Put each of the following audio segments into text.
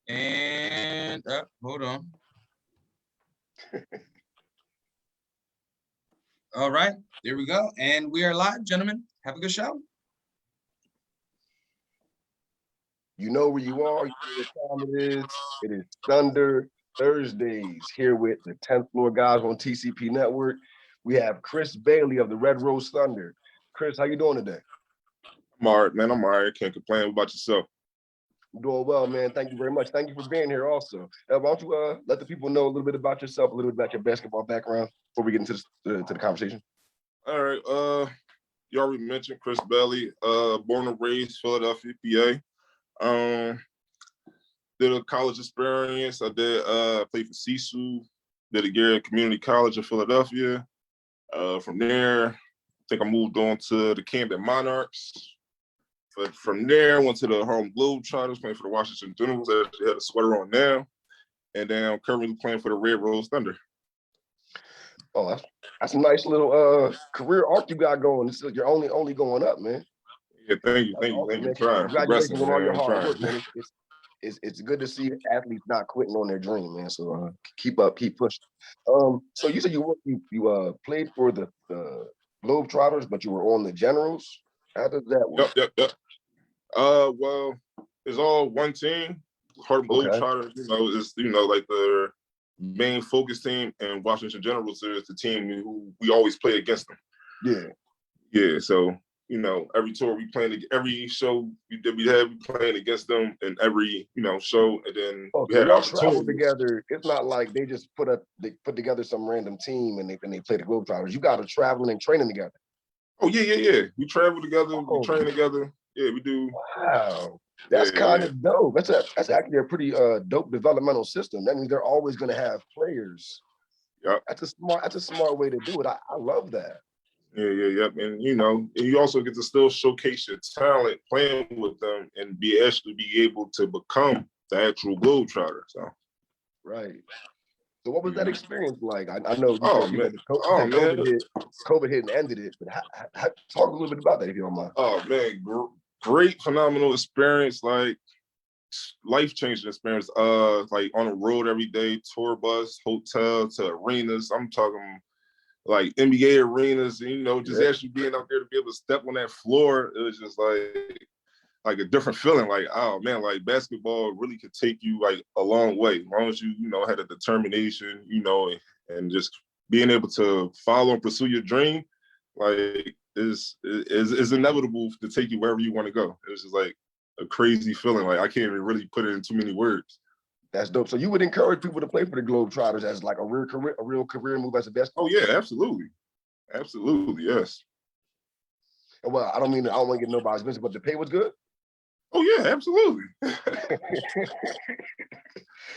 And hold on. All right, there we go. And we are live, gentlemen. Have a good show. You know where you are, you know what time it is. It is Thunder Thursdays here with the 10th Floor guys on TCP Network. We have Chris Bailey of the Red Rose Thunder. Chris, how you doing today? I'm all right, man. I'm all right. Can't complain. What about yourself? I'm doing well, man. Thank you very much. Thank you for being here also. Why don't you let the people know a little bit about yourself, a little bit about your basketball background before we get into the conversation? All right. You already mentioned Chris Bailey, born and raised Philadelphia, PA. Did a college experience. I did played for CSU, did a year at Community College of Philadelphia. From there, I think I moved on to the Camden Monarchs. But from there, I went to the Harlem Globetrotters, playing for the Washington Generals. I actually had a sweater on now. And then I'm currently playing for the Red Rose Thunder. Oh, that's a nice little career arc you got going. You're only going up, man. Yeah, thank you. Congratulations on all your hard work, man. It's good to see athletes not quitting on their dream, man. So keep pushing. So you said you played for the Globetrotters, but you were on the Generals. How does that work? Yep. Well, it's all one team. Harlem Globetrotters, is like the main focus team, and Washington Generals is the team who we always play against them. Yeah. So every tour we playing, every show we playing against them in every show, and then we had y'all travel together. It's not like they just put together some random team and they play the Globetrotters. You got to traveling and training together. Oh yeah. We travel together. We train together. Yeah, we do. Wow, that's kind of dope. That's actually a pretty dope developmental system. That means they're always going to have players. Yeah, that's a smart way to do it. I love that. Yeah. And you also get to still showcase your talent playing with them and be able to become the actual Globetrotter. So right. So what was that experience like? I know COVID hit and ended it, but talk a little bit about that if you don't mind. Oh man, great, phenomenal experience, like life-changing experience. Like on the road every day, tour bus, hotel to arenas. I'm talking like NBA arenas, just actually being out there to be able to step on that floor. It was just like a different feeling. Like, oh man, like basketball really could take you like a long way as long as you had a determination, and just being able to follow and pursue your dream, like is inevitable to take you wherever you want to go. It's just like a crazy feeling. Like I can't even really put it in too many words. That's dope. So you would encourage people to play for the Globetrotters as like a real career move as a basketball? Oh yeah, absolutely, yes. Well, I don't want to get nobody's business, but the pay was good. Oh yeah, absolutely. I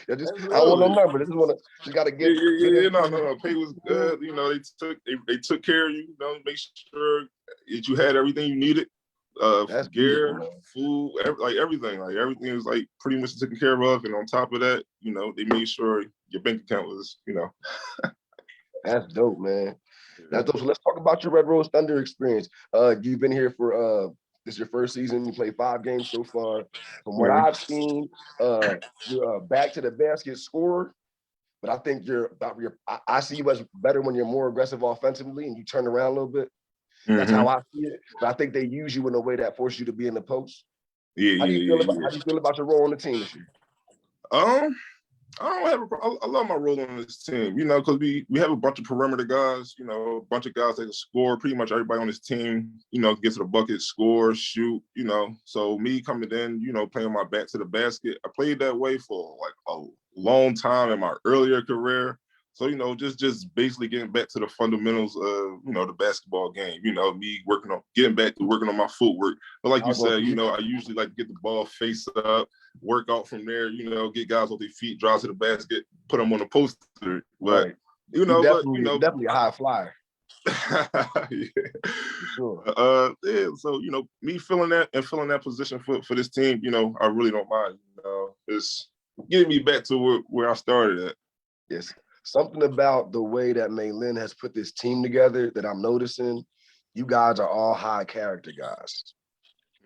don't want no number. Just got to get. No. Pay was good. They took care of you. Make sure that you had everything you needed. Gear, food, everything. Like everything was like pretty much taken care of. And on top of that, they made sure your bank account was, That's dope, man. That's dope. So let's talk about your Red Rose Thunder experience. You've been here for this is your first season. You played 5 games so far. From what I've seen, you're back to the basket scorer, but I think I see you as better when you're more aggressive offensively and you turn around a little bit. That's how I see it. But I think they use you in a way that forces you to be in the post. How do you feel about your role on the team this year? I love my role on this team, because we have a bunch of perimeter guys, a bunch of guys that can score. Pretty much everybody on this team, get to the bucket, score, shoot, So me coming in, playing my back to the basket, I played that way for like a long time in my earlier career. So, just basically getting back to the fundamentals of, the basketball game, me getting back to working on my footwork. But like you said, I usually like to get the ball face up, work out from there, get guys on their feet, drive to the basket, put them on the poster. But, definitely a high flyer. Yeah. Sure. So, me filling that position for this team, I really don't mind. It's getting me back to where I started at. Yes. Something about the way that Mei Lin has put this team together that I'm noticing, you guys are all high character guys.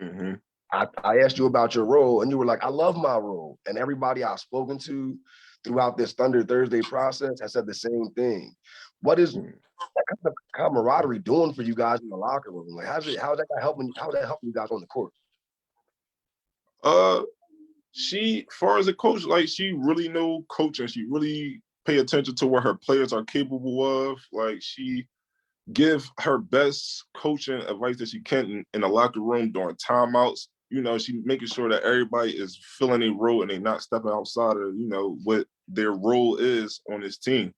Mm-hmm. I asked you about your role, and you were like, "I love my role." And everybody I've spoken to throughout this Thunder Thursday process has said the same thing. What is Mm. that kind of camaraderie doing for you guys in the locker room? Like, how's that helping? How's that helping you guys on the court? Uh, she, far as a coach, like she really know coaching. She really pay attention to what her players are capable of. Like she give her best coaching advice that she can in the locker room during timeouts. You know, she making sure that everybody is filling a role and they not stepping outside of, you know, what their role is on this team.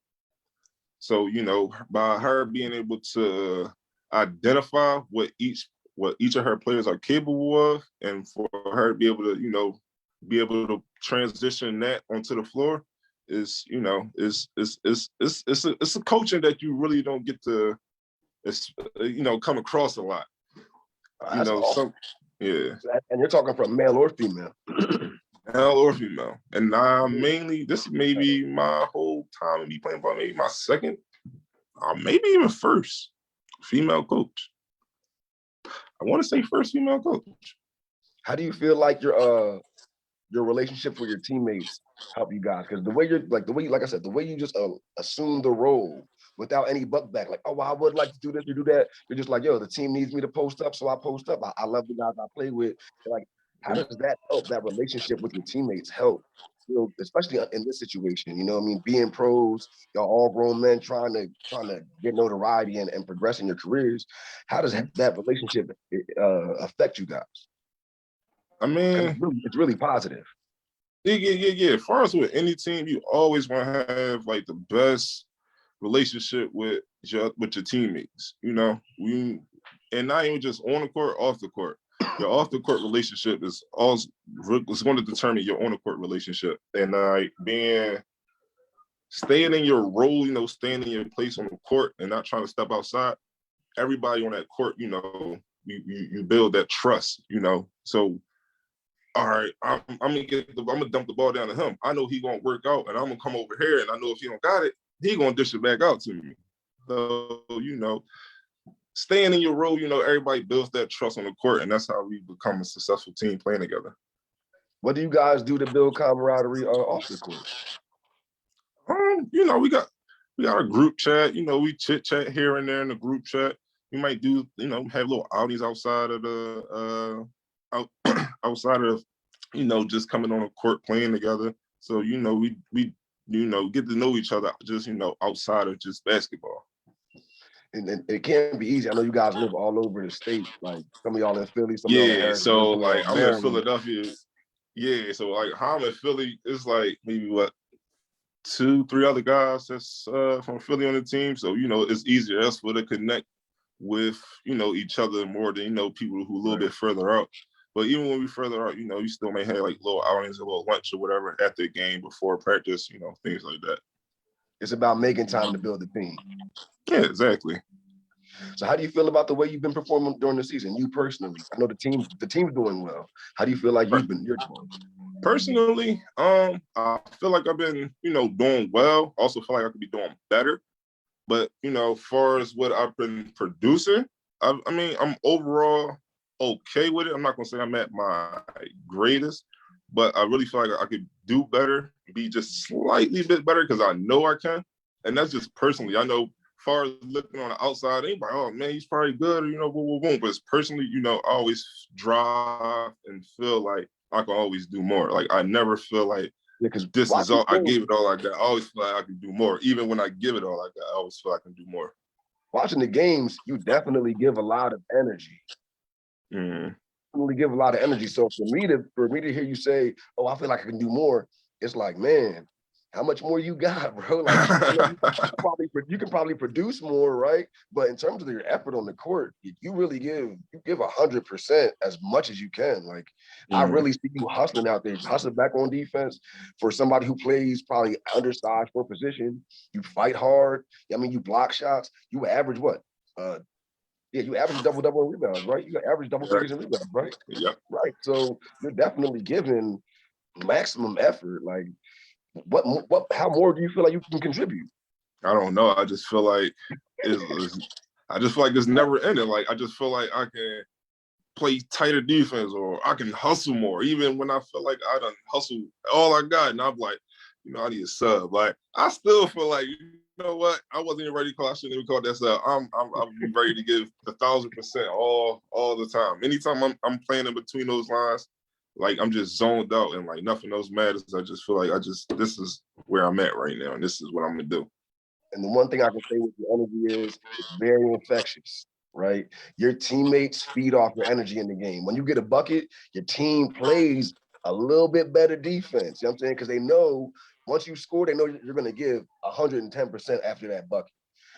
So, you know, by her being able to identify what each of her players are capable of, and for her to be able to, you know, be able to transition that onto the floor is, you know, it's a coaching that you really don't get to, you know, come across a lot. You That's know, awesome. yeah, And you're talking from male or female. male or female. And mainly, this may be my whole time of me playing ball, maybe my second, or maybe even first female coach. I want to say first female coach. How do you feel like your relationships with your teammates help you guys? Because like I said, the way you just assume the role without any buck back, like, oh, well, I would like to do this, you do that. You're just like, yo, the team needs me to post up, so I post up. I love the guys I play with. Like, how does that help, that relationship with your teammates help? You know, especially in this situation, you know what I mean? Being pros, y'all all grown men trying to get notoriety and progress in your careers. How does that relationship affect you guys? I Because mean, it's really positive. yeah. As far as with any team, you always want to have like the best relationship with your teammates. You know, and not even just on the court, off the court. Your off the court relationship is also going to determine your on the court relationship. And staying in your role, you know, staying in your place on the court and not trying to step outside. Everybody on that court, you know, you build that trust, you know. So, all right, I'm gonna dump the ball down to him. I know he gonna work out, and I'm gonna come over here, and I know if he don't got it, he gonna dish it back out to me. So, you know, staying in your role, you know, everybody builds that trust on the court, and that's how we become a successful team playing together. What do you guys do to build camaraderie off the court? You know, we got a group chat. You know, we chit chat here and there in the group chat. We might do, you know, have little outings outside of the outside of, you know, just coming on a court playing together. So, you know, we you know, get to know each other just, you know, outside of just basketball. And it can be easy. I know you guys live all over the state. Like some of y'all in Philly, some of y'all in Yeah, Arizona, so some of y'all like in I'm in Maryland. Philadelphia. Yeah, so like how I'm in Philly, it's like maybe what 2-3 other guys that's from Philly on the team. So, you know, it's easier us for to connect with, you know, each other more than, you know, people who a little bit further out. But even when we further out, you know, you still may have like little outings, a little lunch or whatever after the game, before practice, you know, things like that. It's about making time to build a team. Yeah, exactly. So how do you feel about the way you've been performing during the season? You personally, I know the team's doing well. How do you feel like you're doing? Personally, I feel like I've been, you know, doing well. Also feel like I could be doing better. But, you know, as far as what I've been producing, I mean, I'm overall okay with it. I'm not gonna say I'm at my greatest, but I really feel like I could do better, be just slightly bit better, because I know I can. And that's just personally. I know, as far as looking on the outside, anybody, oh man, he's probably good, or, you know, boom, boom, boom. But it's personally, you know, I always drive and feel like I can always do more. Like I never feel like this is all I gave it all I got. I always feel like I can do more. Even when I give it all I got, I always feel I can do more. Watching the games, you definitely give a lot of energy. Give a lot of energy. So for me to hear you say, "Oh, I feel like I can do more," it's like, man, how much more you got, bro? Like you can probably produce more, right? But in terms of your effort on the court, you really give 100% as much as you can. Like I really see you hustling out there, hustling back on defense. For somebody who plays probably undersized for a position, you fight hard. I mean, you block shots. You average what? You average double in rebounds, right? You average double figures in rebounds, right? Yeah. Right. So you're definitely giving maximum effort. Like, how more do you feel like you can contribute? I don't know. I just feel like it's never ending. Like I just feel like I can play tighter defense, or I can hustle more. Even when I feel like I done hustle all I got, and I'm like, I need a sub. Like, I still feel like, you know what? I wasn't even ready to call. I shouldn't even call that sub. I'm ready to give 1,000% all the time. Anytime I'm playing in between those lines, like I'm just zoned out and like nothing else matters. I just feel like this is where I'm at right now, and this is what I'm gonna do. And the one thing I can say with your energy is it's very infectious, right? Your teammates feed off your energy in the game. When you get a bucket, your team plays a little bit better defense. You know what I'm saying? Because they know once you score, they know you're going to give 110% after that bucket.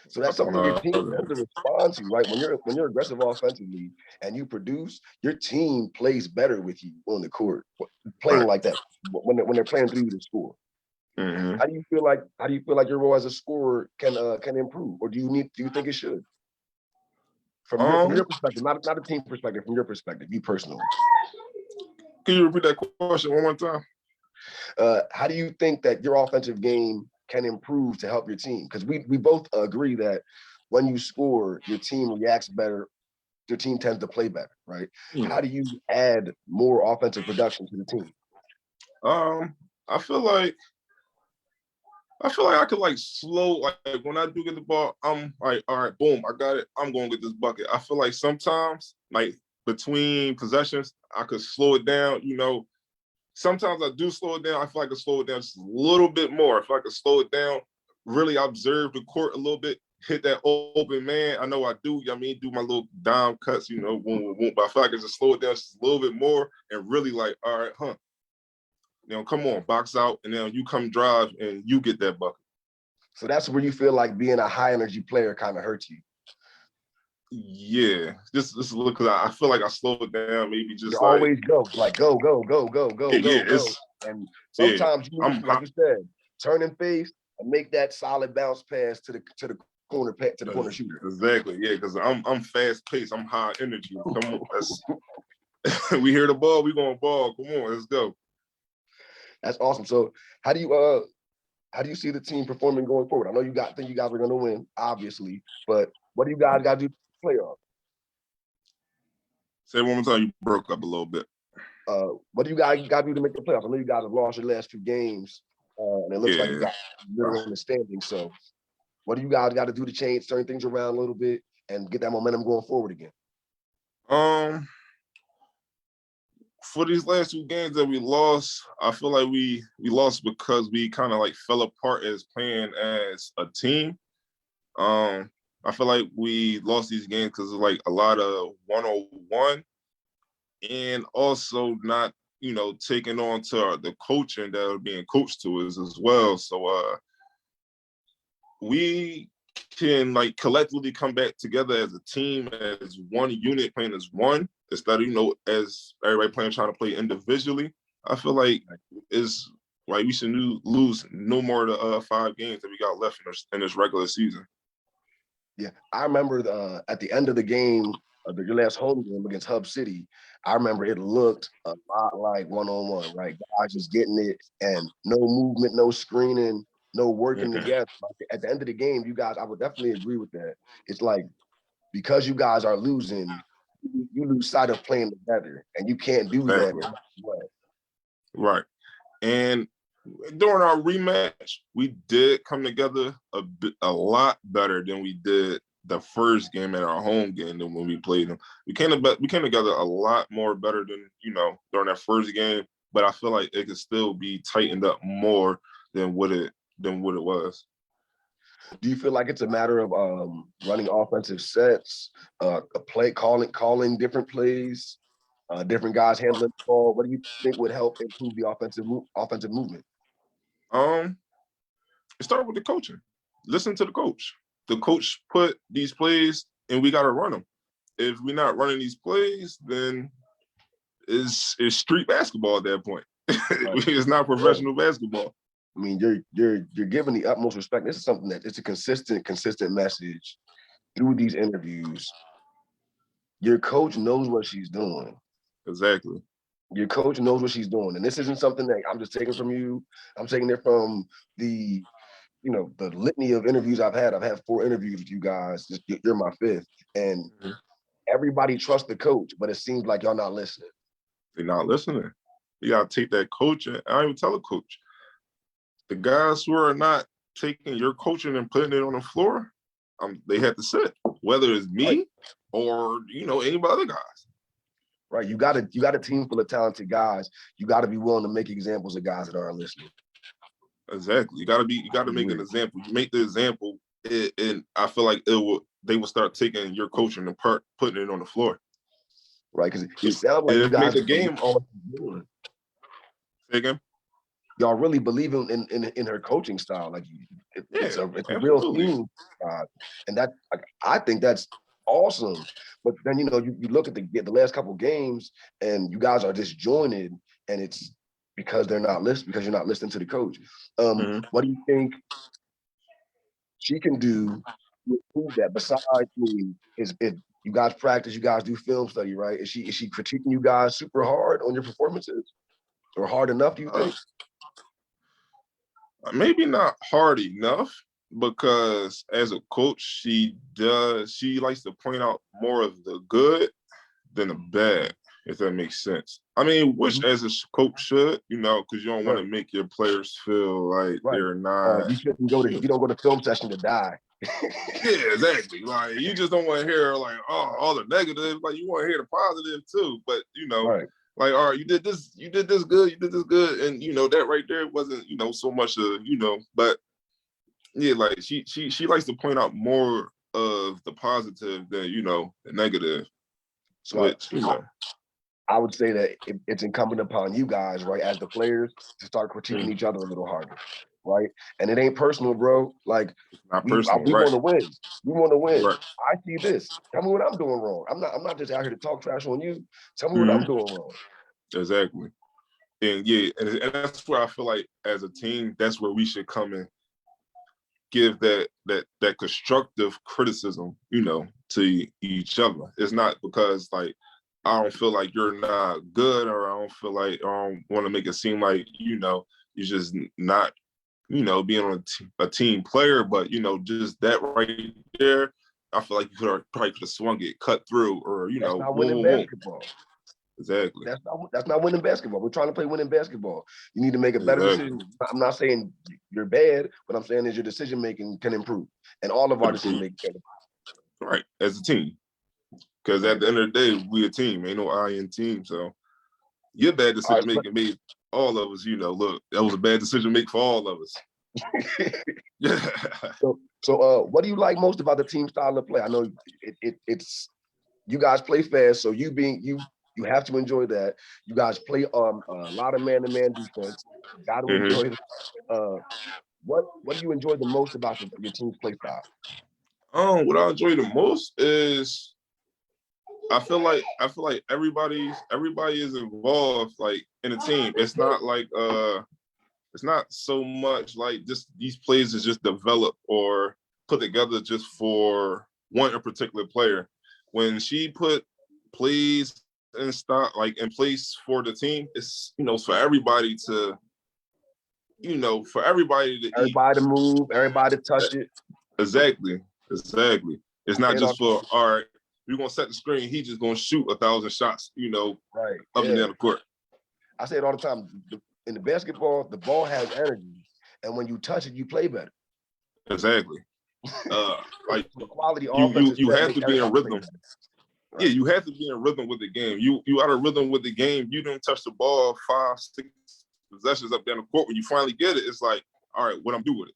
So that's something your team has to respond to, right? When you're aggressive offensively and you produce, your team plays better with you on the court, playing like that when they're playing through you to score. Mm-hmm. How do you feel like your role as a scorer can improve, or do you think it should? From your perspective, not a team perspective, from your perspective, you personally. Can you repeat that question one more time? How do you think that your offensive game can improve to help your team? Because we both agree that when you score, your team reacts better. Your team tends to play better, right? Yeah. How do you add more offensive production to the team? I feel like I could like slow, like when I do get the ball, I'm like, all right, boom, I got it. I'm going to get this bucket. I feel like sometimes, like between possessions, I could slow it down. Sometimes I do slow it down. I feel like I could slow it down just a little bit more. If I could slow it down, really observe the court a little bit, hit that open man. I know I do. Do my little dime cuts, boom, boom, boom. But I feel like I could just slow it down just a little bit more and really like, all right, come on, box out, and then you come drive and you get that bucket. So that's where you feel like being a high energy player kind of hurts you. Yeah, just look, because I feel like I slow it down, maybe just you like always go, go, yeah, go. And sometimes you need, like you said, turn and face and make that solid bounce pass to the corner corner shooter. Exactly, yeah, because I'm fast paced, I'm high energy. Come on, we hear the ball, we going ball. Come on, let's go. That's awesome. So how do you see the team performing going forward? I know think you guys are going to win, obviously, but what do you guys got to do to play off? Say it one more time. You broke up a little bit. What do you guys got to do to make the playoffs? I know you guys have lost your last 2 games, and it looks like you got middle in the standing. So what do you guys got to do to turn things around a little bit and get that momentum going forward again? For these last 2 games that we lost, I feel like we lost because we kind of like fell apart as playing as a team. I feel like we lost these games because of like a lot of 1-on-1 and also not, taking on to the coaching that are being coached to us as well. So we can like collectively come back together as a team, as one unit, playing as one, instead of, as everybody trying to play individually. I feel like it's like we should lose no more of the 5 games that we got left in this regular season. Yeah, I remember at the end of the game, your last home game against Hub City, I remember it looked a lot like 1-on-1, right? Guys just getting it and no movement, no screening, no working together. At the end of the game, you guys, I would definitely agree with that. It's like, because you guys are losing, you lose sight of playing together, and you can't do that. Right. And during our rematch, we did come together a lot better than we did the first game at our home game than when we played them. We came together a lot more better than, during that first game, but I feel like it could still be tightened up more than what it was. Do you feel like it's a matter of running offensive sets, a play calling different plays, different guys handling the ball? What do you think would help improve the offensive movement? It started with the coaching. Listen to the coach. The coach put these plays, and we got to run them. If we're not running these plays, then it's street basketball at that point. It's not professional basketball. I mean, you're giving the utmost respect. This is something that it's a consistent message through these interviews. Your coach knows what she's doing. Exactly. Your coach knows what she's doing, and this isn't something that I'm just taking from you. I'm taking it from the litany of interviews I've had. I've had 4 interviews with you guys. You're my 5th, and everybody trusts the coach, but it seems like y'all not listening. They're not listening. You gotta take that coaching. I don't even tell a coach. The guys who are not taking your coaching and putting it on the floor, they have to sit. Whether it's me or any of the other guys. Right. You got a team full of talented guys. You got to be willing to make examples of guys that aren't listening. Exactly. You got to make an example. You make the example, and I feel like they will start taking your coaching and putting it on the floor. Right, because it sounds like you guys make the game all. Say again. Y'all really believe in her coaching style. Like it's a real team, and that I think that's awesome. But then you look at the last couple games, and you guys are disjointed, and it's because they're not listening, because you're not listening to the coach. What do you think she can do to improve that? Besides, is it you guys practice, you guys do film study, right? Is she critiquing you guys super hard on your performances, or hard enough? Do you think? Maybe not hard enough, because as a coach, she likes to point out more of the good than the bad, if that makes sense. I mean, which as a coach should, because you don't want to make your players feel like they're not. You don't go to film session to die. Yeah, exactly. Like, you just don't want to hear all the negative. Like, you want to hear the positive too. But like, all right, you did this good, and that right there wasn't so much but yeah, like she likes to point out more of the positive than the negative. So which I would say that it's incumbent upon you guys, right, as the players, to start critiquing each other a little harder, right? And it ain't personal, bro. Like, we want to win. We want to win. Right. I see this. Tell me what I'm doing wrong. I'm not just out here to talk trash on you. Tell me what I'm doing wrong. Exactly. And and that's where I feel like as a team, that's where we should come and give that constructive criticism, to each other. It's not because like I don't feel like you're not good, or I don't feel like I don't want to make it seem like you're just not being on a team player, but just that right there, I feel like you probably could have swung it, cut through, or That's not winning basketball. Exactly. That's not winning basketball. We're trying to play winning basketball. You need to make a better decision. I'm not saying you're bad. What I'm saying is your decision making can improve, and all of our decision making can improve. Right, as a team. Because at the end of the day, we a team. Ain't no I in team. So your bad decision making made all of us. Look, that was a bad decision make for all of us. Yeah. So what do you like most about the team style of play? I know it's you guys play fast, so you have to enjoy that. You guys play a lot of man-to-man defense. You got to enjoy it. What do you enjoy the most about your team's play style? What I enjoy the most is I feel like everybody is involved, like, in a team. It's not like it's not so much like just these plays is just developed or put together just for one particular player. When she put plays and stuff like in place for the team, it's for everybody to to move, everybody to touch it. Exactly. It's not just for all right, we're gonna set the screen, he just gonna shoot 1,000 shots, up and down the court. I say it all the time. In the basketball, the ball has energy, and when you touch it, you play better. Exactly. Like the quality you have to be in rhythm. Right. Yeah, you have to be in rhythm with the game. You out of rhythm with the game. You don't touch the ball 5, 6 possessions up down the court. When you finally get it, it's like, all right, what I'm doing with it?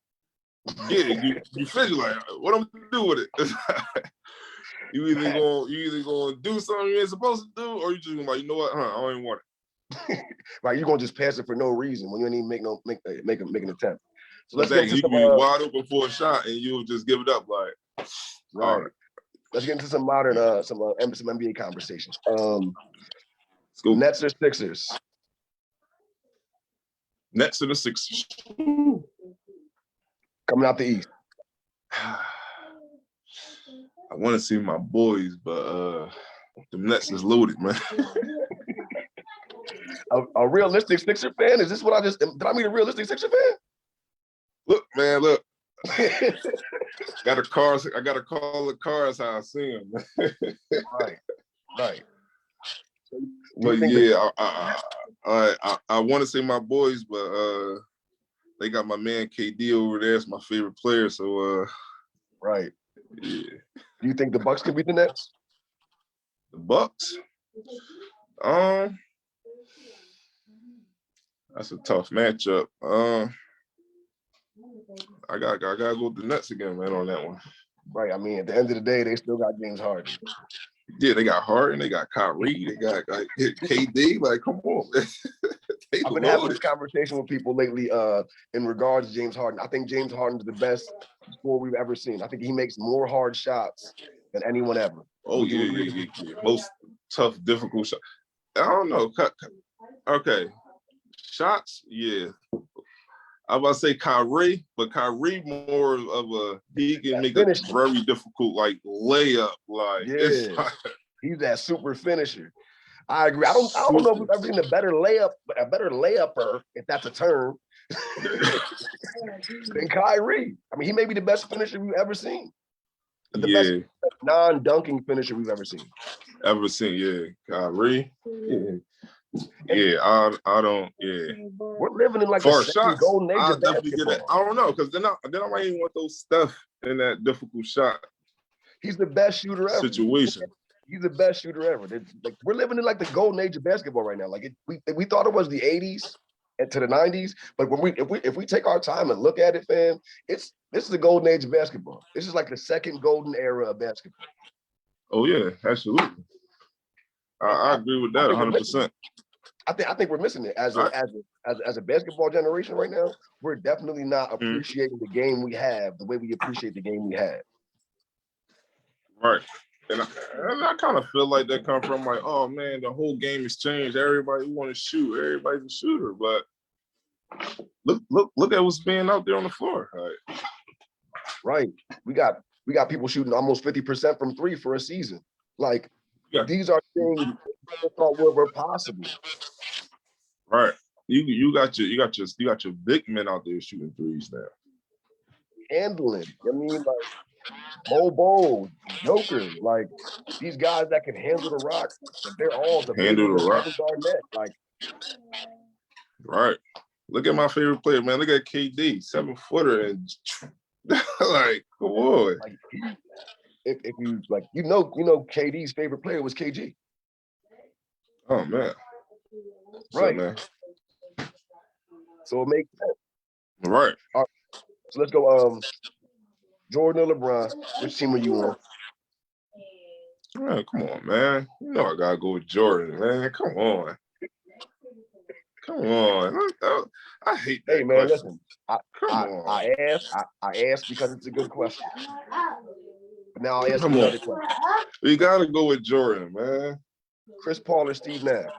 Get it. You feel like, what I'm doing with it? you either gonna do something you ain't supposed to do, or you just gonna like, you know what? I don't even want it. Right, you're gonna just pass it for no reason when you don't even make an attempt. So let's get to you can be wide open for a shot and you'll just give it up like. Right. All right. Let's get into some modern, some NBA conversations. Nets or Sixers? Nets or the Sixers. Coming out the East. I want to see my boys, but the Nets is loaded, man. A realistic Sixer fan? Is this what did I meet a realistic Sixer fan? Look, man, I gotta call the cars how I see him. Right, right. But yeah, I want to say my boys, but they got my man KD over there. It's my favorite player. So right. yeah, Do you think the Bucks can beat the Nets? the Bucks. That's a tough matchup. I gotta go with the Nets again, man, on that one. Right. I mean, at the end of the day, they still got James Harden. Yeah, they got Harden, they got Kyrie, they got like KD. Like, come on, man. I've been having this conversation with people lately in regards to James Harden. I think James Harden is the best scorer we've ever seen. I think he makes more hard shots than anyone ever. Oh yeah. Most tough, difficult shot. I don't know. Okay, shots. Yeah, I was about to say Kyrie, but Kyrie more of he can make a very difficult like layup. Like, it's like, he's that super finisher. I agree. I don't know if we've ever seen a better layupper, if that's a term, than Kyrie. I mean, he may be the best finisher we've ever seen. The best non-dunking finisher we've ever seen. Kyrie. Yeah, I don't. Yeah, we're living in like for a shots. golden age I'll of definitely get it. basketball. I don't know, because then I might even want those Steph in that difficult shot. He's the best shooter ever. Situation. He's the best shooter ever. Like, we're living in like the golden age of basketball right now. Like we thought it was the 80s and to the 90s, but if we take our time and look at it, fam, this is the golden age of basketball. This is like the second golden era of basketball. Oh yeah, absolutely. I agree with that 100%. I think we're missing it as a basketball generation right now. We're definitely not appreciating the game we have the way we appreciate the game we had. Right. And I kind of feel like that come from like, oh man, the whole game has changed. Everybody want to shoot. Everybody's a shooter. But look at what's being out there on the floor. Right. We got people shooting almost 50% from three for a season. Like, these are things I thought were possible. Right. You got your big men out there shooting threes now. Handling. I mean, like Bobo, Joker, like these guys that can handle the rock, they're all the handle the rock. Garnett, like, right. Look at my favorite player, man. Look at KD, 7-footer, and like, come on. Like, if you like, you know, KD's favorite player was KG. Oh man. Right. Man. So it makes sense. Right. All right. So let's go. Jordan or LeBron? Which team are you on? Man, come on, man. You know I gotta go with Jordan, man. Come on. I hate that. Hey man, question. listen. I asked because it's a good question. But now I'll ask you another question. We gotta go with Jordan, man. Chris Paul or Steve Nash?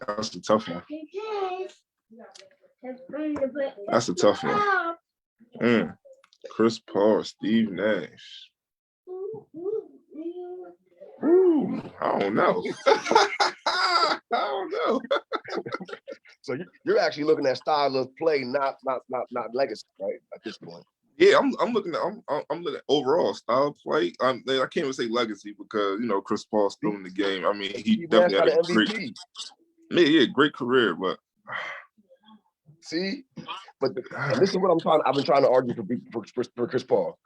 That's a tough one. That's a tough one. Chris Paul, Steve Nash. Ooh, I don't know. I don't know. So you're actually looking at style of play, not legacy, right? At this point. Yeah, I'm looking at overall style of play. I can't even say legacy because Chris Paul's still in the game. I mean, he definitely had a great, great career, but see, and this is what I've been trying to argue for Chris Paul.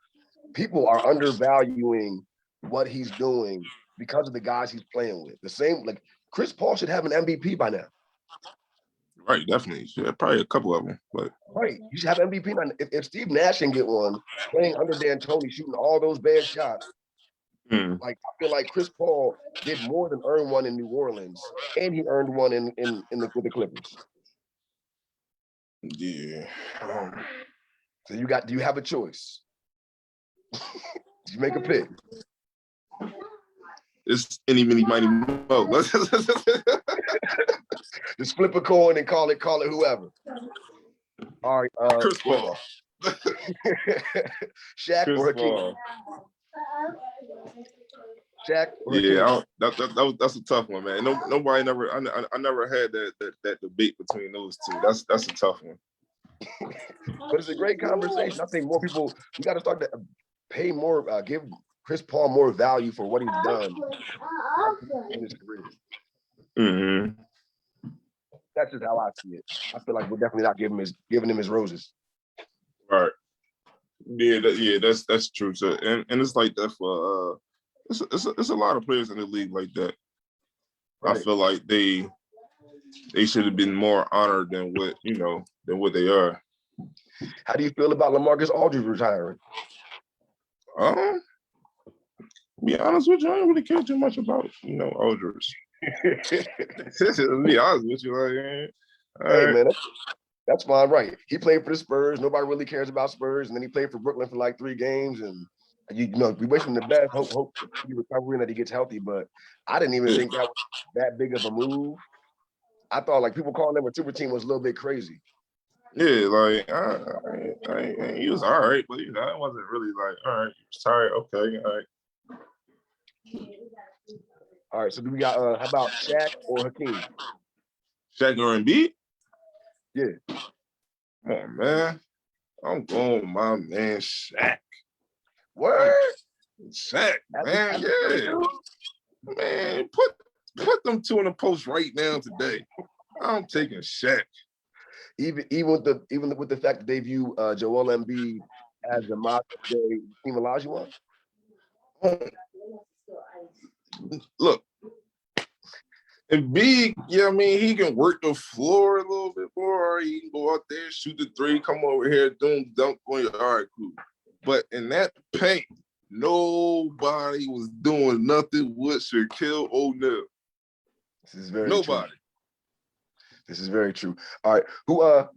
People are undervaluing what he's doing because of the guys he's playing with. The same, like Chris Paul should have an MVP by now. Right, definitely. Yeah, probably a couple of them, but right, you should have MVP. If Steve Nash can get one, playing under D'Antoni, shooting all those bad shots, like I feel like Chris Paul did more than earn one in New Orleans, and he earned one with the Clippers. Yeah. So do you have a choice? You make a pick. It's any, mini, mighty, mo. Just flip a coin and call it whoever. All right. Chris Paul. Shaq Chris or Hakeem? Shaq or Yeah, Hakeem? that's a tough one, man. Nobody never. I never had that debate between those two. That's a tough one. But it's a great conversation. I think more people, we got to start to pay more, give Chris Paul more value for what he's done in his career. Mm-hmm. That's just how I see it. I feel like we're definitely not giving him his roses. Right. Yeah, that's true. So, and it's like that for it's a lot of players in the league like that. Right. I feel like they should have been more honored than what they are. How do you feel about LaMarcus Aldridge retiring? To be honest with you, I don't really care too much about Aldridge. To be honest with you, like, Hey man, that's fine, right? He played for the Spurs. Nobody really cares about Spurs, and then he played for Brooklyn for like 3 games. And we wish him the best. Hope he recovering, that he gets healthy. But I didn't even think that was that big of a move. I thought like people calling them a super team was a little bit crazy. Yeah, like he was all right, but it wasn't really like all right. He was tired. Okay, all right. All right, so do we got how about Shaq or Hakeem? Shaq or Embiid? Yeah. Come on, man. I'm going with my man Shaq. Word? Shaq, man. Yeah. Man, put them two in the post right now today. I'm taking Shaq. Even with the fact that they view Joel Embiid as the modern day Hakeem Olajuwon? Look, Embiid, yeah, I mean, he can work the floor a little bit more. He can go out there, shoot the 3, come over here, dunk on you. All right, cool. But in that paint, nobody was doing nothing with Shaquille O'Neal. This is very Nobody. true. This is very true. All right, who I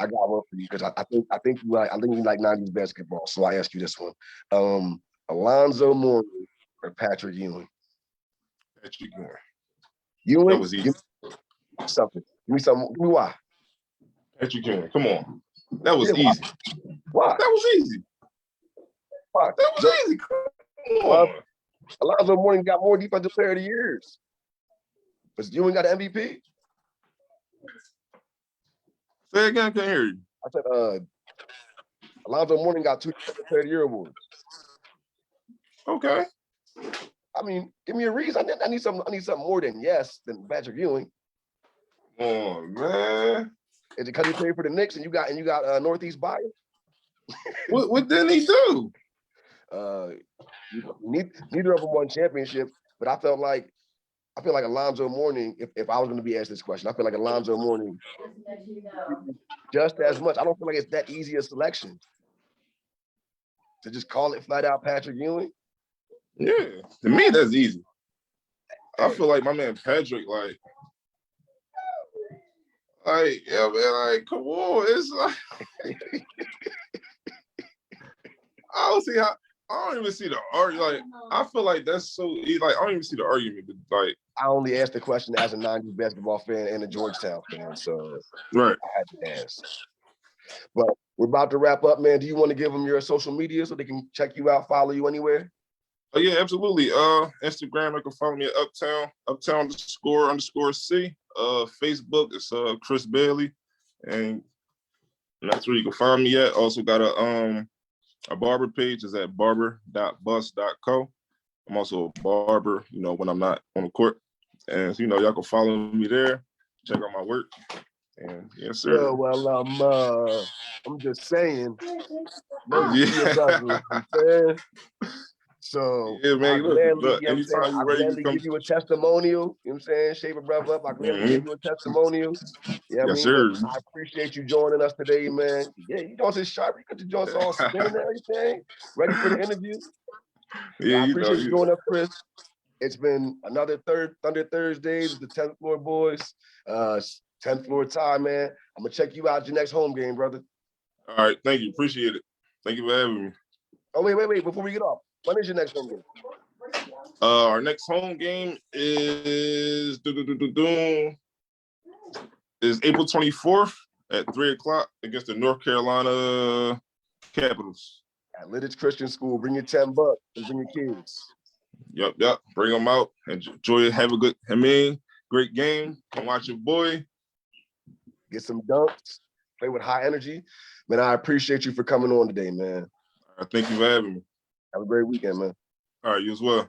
got one for you because I think you like 90s basketball. So I ask you this one: Alonzo Mourning or Patrick Ewing? Patrick Ewing. Ewing. That was easy. Give me something. Give me something. Give me why? Patrick Ewing. Come on. That was Yeah, easy. Why? That was easy. Why? That was easy. Come on. Alonzo Mourning got more defensive player of the years. But Ewing got an MVP. Say again, I can't hear you. I said Alonzo Mourning got 2 defensive player of the year awards. Okay. I mean, give me a reason. I need something more than Patrick Ewing. Come on, man. Is it because he played for the Knicks and you got Northeast bias? What didn't he do? Neither of them won championships, but I feel like Alonzo Mourning, if I was going to be asked this question, I feel like Alonzo Mourning just as much. I don't feel like it's that easy a selection to just call it flat out Patrick Ewing. Yeah, to me that's easy. I feel like my man Patrick, like yeah, man, like come on, it's like I don't even see the argument. Like I feel like that's so easy. Like I don't even see the argument. Like I only asked the question as a 90s basketball fan and a Georgetown fan, so right. I had to ask. But we're about to wrap up, man. Do you want to give them your social media so they can check you out, follow you anywhere? Oh yeah, absolutely. Instagram, you can follow me at uptown__C. Facebook, it's Chris Bailey, and that's where you can find me at. Also got a barber page is at barber.bus.co. I'm also a barber, when I'm not on the court, and so, y'all can follow me there, check out my work, and yes sir. Yeah, well, I'm just saying. Yeah. So yeah, man, look, I anytime you're ready to come. give you a testimonial. You know what I'm saying? Shave a brother up. I gladly give you a testimonial. Yeah, yes, sir. I appreciate you joining us today, man. Yeah, you joints is sharp. You got your joints all spinning and everything. Ready for the interview. Yeah, I appreciate you joining us, Chris. It's been another Thunder Thursdays with the 10th Floor Boys. 10th floor time, man. I'm gonna check you out your next home game, brother. All right, thank you. Appreciate it. Thank you for having me. Oh, wait. Before we get off, when is your next home game? Our next home game is April 24th at 3:00 against the North Carolina Capitals. Athletics Christian School. Bring your $10 and bring your kids. Yep. Bring them out. Enjoy it. Have a good, great game. Come watch your boy. Get some dunks. Play with high energy. Man, I appreciate you for coming on today, man. Thank you for having me. Have a great weekend, man. All right, you as well.